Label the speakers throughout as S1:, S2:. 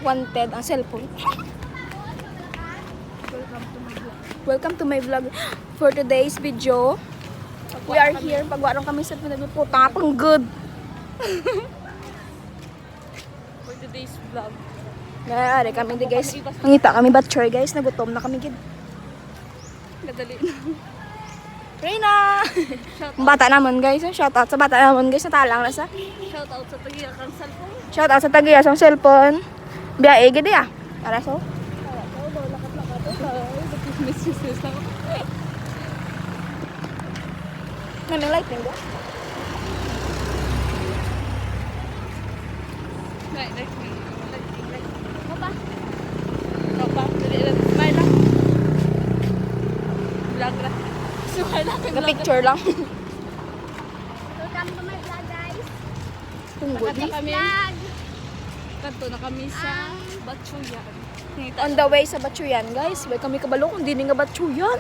S1: wanted ang cellphone. Welcome to my vlog. For today's video, we are here. Pagwarong kami sa pinagpuputa. Pang good.
S2: For today's vlog.
S1: Nayari kami di guys. Mangita kami batchoy guys. Nagutom na kami gid.
S2: Nadali.
S1: Reyna! Bata naman guys. Shoutout sa bata naman guys. Natalang na sa.
S2: Shout out sa tagiya kang cellphone.
S1: Shoutout sa tagiya sa cellphone. Biyae gid ya. Para so. May lighting ba?
S2: Like. Apa? Dali lang. Smile lang. Vlog lang. Smile lang.
S1: Na-picture lang.
S3: Welcome to my vlog, guys.
S1: Tunggod.
S2: Sakit na kami.
S3: Vlog.
S2: Kanto na kami sa Batsuyan.
S1: On the way sa Batsuyan guys. Way kami kabalo kung di nga Batsuyan.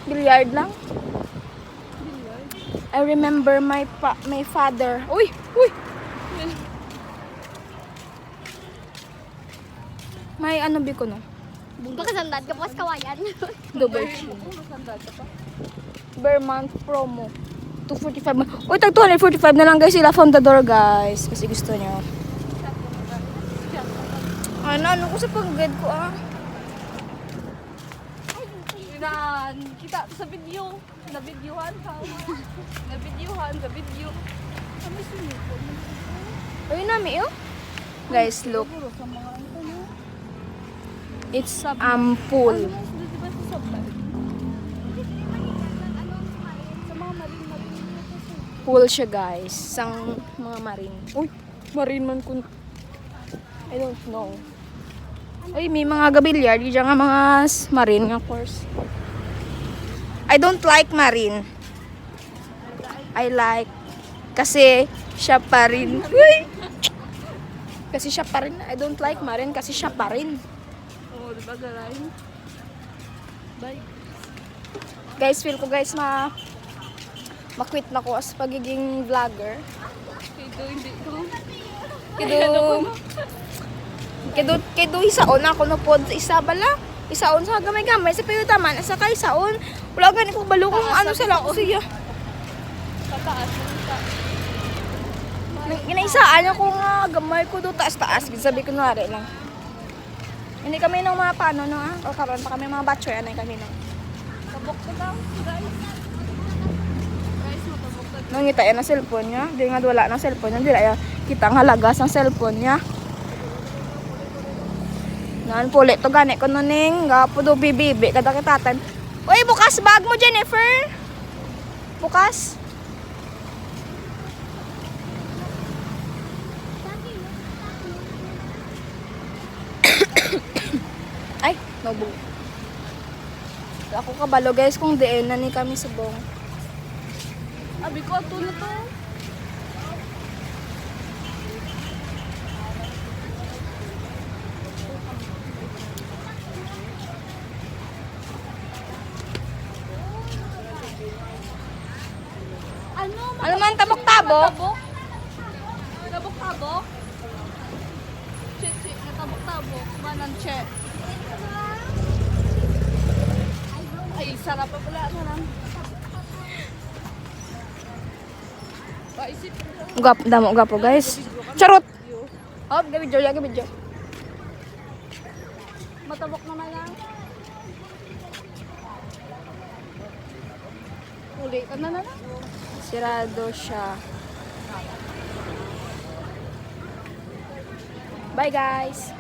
S1: Billiard lang. I remember my father. Uy! May ano bi ko no?
S3: Baka sandad ka pas kawayan.
S1: Double chin. Vermont promo. 245. Uy, tag 245 na lang guys sila from the door guys. Kasi gusto nyo. Ano ko sa pag-grade ko ah.
S2: Kita sa video. Na-videohan ka. Sa video. Kami sinuko.
S1: Uy, nami oh. Guys, look. It's pool.
S2: Diba sa supply? Sa mga marin-marin.
S1: Pool siya guys. Sang mga marine. Uy, marine man kun. I don't know. Uy, may mga gabilyard. Diyan nga mga marine nga course. I don't like marine. I like kasi siya pa rin. Uy! Kasi siya pa rin. I don't like marine kasi siya pa rin.
S2: Oo, diba garayin? Bye.
S1: Guys, feel ko guys ma-quit na ko as pagiging vlogger.
S2: Kaya hindi ko.
S1: Kido isaon ako no pod sa isa bala. Isaon sa gamay-gamay sa payutaman sa kay isaon. Wala gani ko balo kung ano sa lako siya.
S2: Pataas.
S1: Inaisaan ako nga gamay ko do taas-taas. Sabi ko nari lang. Hindi kami nang mga paano no ah. O karon pa kami mga batchoy anay kami no.
S2: Tabok ko daw, guys. Guys, matabok ko.
S1: Nung ngita yan ang cellphone niya. Di nga wala ng cellphone niya. Di na kita ang halaga sa cellphone niya. Nan pulit to gani ko nuning. Gapo do bibibi kada kitatan. Uy, bukas bag mo Jennifer. Bukas. Ay, nabog. Ako kabalo guys kung diin na ni kami subong.
S2: Abi ko, ato na to.
S1: Ano man tabok-tabok?
S2: Tabok-tabok? Che, tabok-tabok. Manan, che. Ay, sarap pa pala. Ano lang? Paisip.
S1: Gapo guys. Charot. Oh, gabidyo, gabidyo.
S2: Matabok naman lang. Uli ka na lang.
S1: Sirado siya. Bye guys.